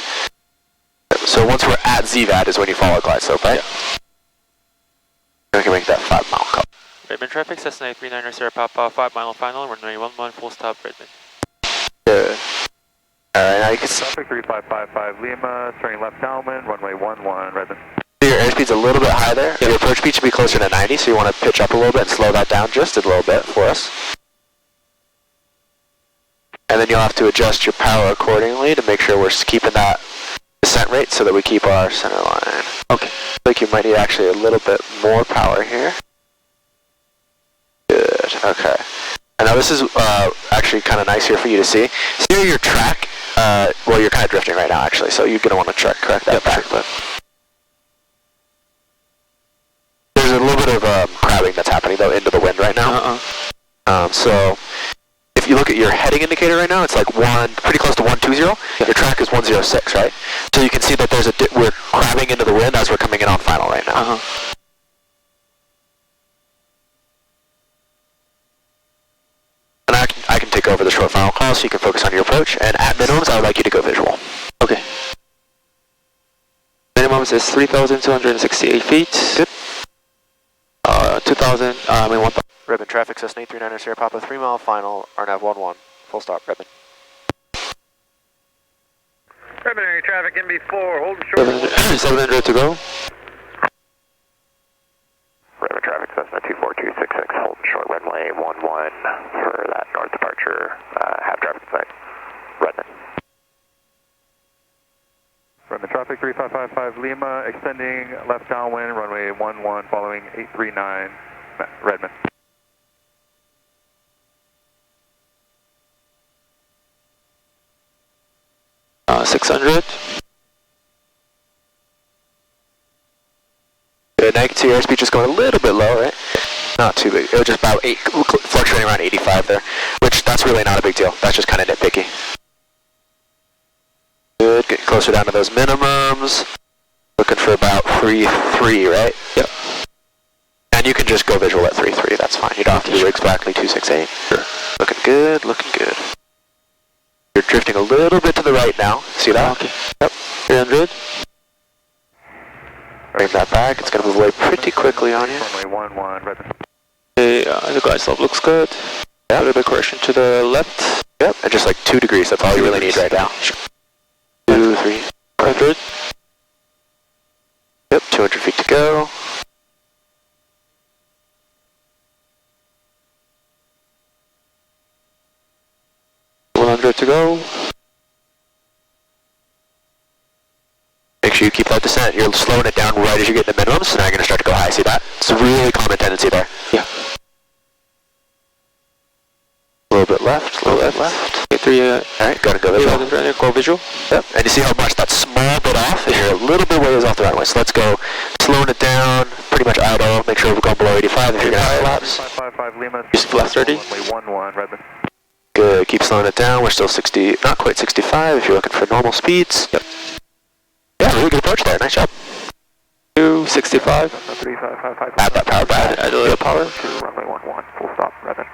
So once we're at ZVAD is when you follow glide slope, right? Yeah. We can make that 5 mile call. Redmond traffic, Cessna 39 Sierra Papa, 5 mile final, runway 11, full stop, Redmond. Good. Alright, now you can see Traffic 3555 Lima, turning left downwind, runway 11, Redmond. your airspeed's a little bit high there. Your approach speed should be closer to 90, so you want to pitch up a little bit and slow that down just a little bit for us. And then you'll have to adjust your power accordingly to make sure we're keeping that descent rate so that we keep our center line. Okay. I think you might need actually a little bit more power here. Good. Okay. And now this is actually kind of nice here for you to see. See your track, well you're kind of drifting right now actually, so you're going to want to correct that back. But there's a little bit of crabbing that's happening though into the wind right now. So if you look at your heading indicator right now, it's like pretty close to 120. Your track is 106, right? So you can see that there's we're crabbing into the wind as we're coming in on final right now. And I can take over the short final call so you can focus on your approach. And at minimums, I would like you to go visual. Okay. Minimums is 3,268 feet. Good. 1,000. Redmond traffic, Cessna 839 Sierra Papa, 3 mile final, RNAV 11, full stop, Redmond. Redmond area traffic, MB4, hold short. 700 to go. Redmond traffic, Cessna 24266, hold short runway 11 for that north departure, have traffic in sight. Redmond. Redmond traffic 3555 Lima, extending left downwind, runway 11, following 839, Redmond. 600. Good, now you can see your airspeed just going a little bit low, right? Not too big. It was just about fluctuating around 85 there, which that's really not a big deal. That's just kind of nitpicky. Good, getting closer down to those minimums. Looking for about 3.3, right? Yep. And you can just go visual at 3.3, that's fine. You don't have to do exactly 268. Sure. Looking good, looking good. You're drifting a little bit to the right now. See that? Okay. Yep. 300. Bring that back. It's going to move away pretty quickly on you. Runway 11, Redmond. Okay, the glide slope looks good. A little bit correction to the left. Yep, and just like 2 degrees. That's all you really need right now. 2, 3, 400. Yep, 200 feet to go. To go. Make sure you keep that descent. You're slowing it down right as you get in the minimums, so now you're going to start to go high. See that? It's a really common tendency there. Yeah. A little bit left, a little bit left. Okay, 3, alright, gotta go visual. Go visual. Yep, and you see how much that small bit off is you're a little bit ways off the runway. So let's go slowing it down, pretty much idle. Make sure we're going below 85 if you're going to have laps. 555 Lima. Just flaps ready. Runway 11, Redmond. Good, keep slowing it down. We're still 60, not quite 65 if you're looking for normal speeds. Yep. Yeah, really good approach there. Nice job. 265. 3555. Add that power back. Add a little power. Runway 11, full stop, Redmond.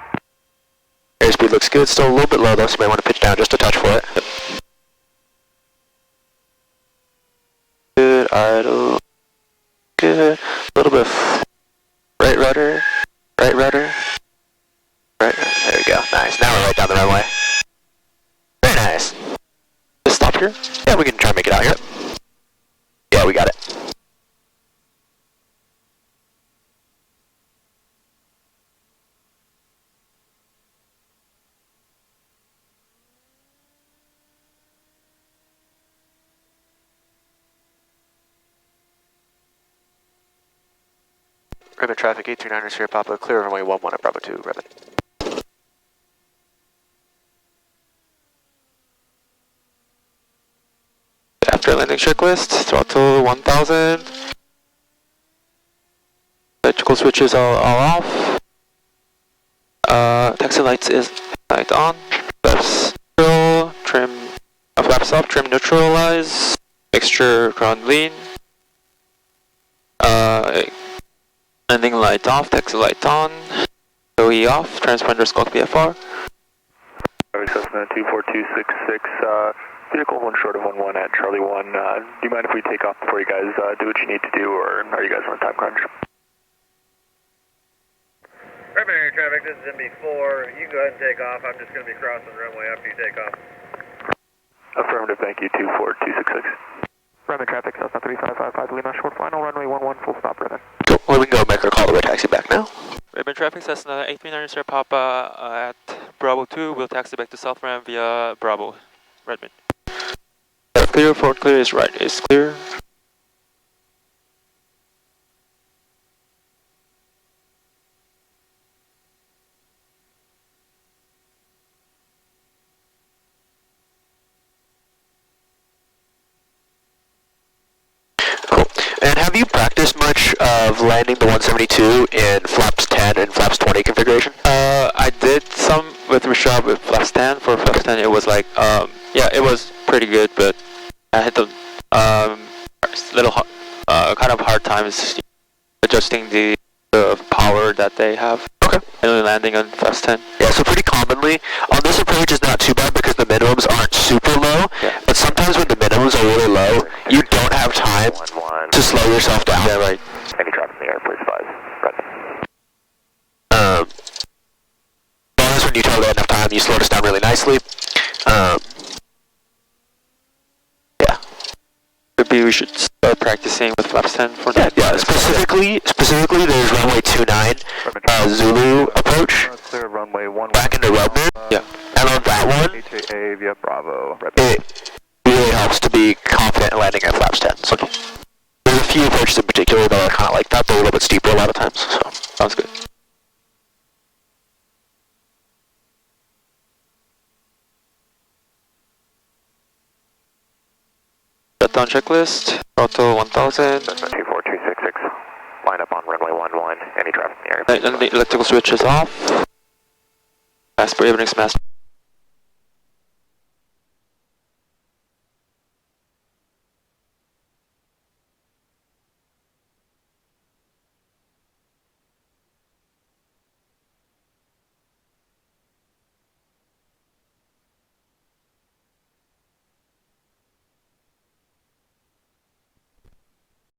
Airspeed looks good. Still a little bit low though, so you might want to pitch down just a touch for it. Yep. Good, idle. Good. A little bit of right rudder. Right rudder. Right, there we go. Nice. Now we're right down the runway. Very nice. Just stop here? Yeah, we can try and make it out here. Yeah, we got it. Redmond traffic 839ers here, Papa. Clear runway 11 at Bravo 2, Redmond. After landing checklist, throttle 1000. Electrical switches are all off. Taxi lights is light on. Flaps neutral, trim, flaps up, trim neutralize, mixture ground lean. Landing light off, taxi light on, OE off, transponder skulk BFR. Cessna 24266, vehicle 1 short of 11 at Charlie 1. Do you mind if we take off before you guys do what you need to do, or are you guys on a time crunch? Primary traffic, this is MB4. You can go ahead and take off. I'm just going to be crossing the runway after you take off. Affirmative, thank you, 24266. Redmond traffic, Cessna 3555 Lima, short final, runway 11, full stop, Redmond. Cool. Well, we can go make our call to taxi back now. Redmond traffic, Cessna 839 Sierra Papa at Bravo 2. We'll taxi back to South Ram via Bravo, Redmond. Clear, forward clear is right, is clear. Cool. And have you practiced much of landing the 172 in flaps 10 and flaps 20 configuration? I did some with Rashad with flaps 10. For flaps 10 it was like, yeah, it was pretty good, but I had the little kind of hard times adjusting the power that they have. Okay. And landing on flaps 10. Yeah, so pretty commonly, on this approach is not too bad because the minimums aren't super low, Yeah. but sometimes when the minimums are really low, you don't have time to slow yourself down. Yeah, right. Any traffic in the air, please advise. Bonus when you totally had enough time, you slowed us down really nicely. Yeah. Maybe we should start practicing with flaps 10 for that. Yeah, specifically there's runway 29, Zulu approach, Clear runway 11. back into Redmond. Yeah. And on that one, HAA via Bravo, Redmond. it really helps to be confident in landing at flaps 10. So there's a few approaches in particular that are kind of like that. They're a little bit steeper a lot of times. So Sounds good. down checklist. Throttle 1000. Cessna 24266. Line up on runway 11. Any traffic in the area? And the electrical switch is off. As per evening's master.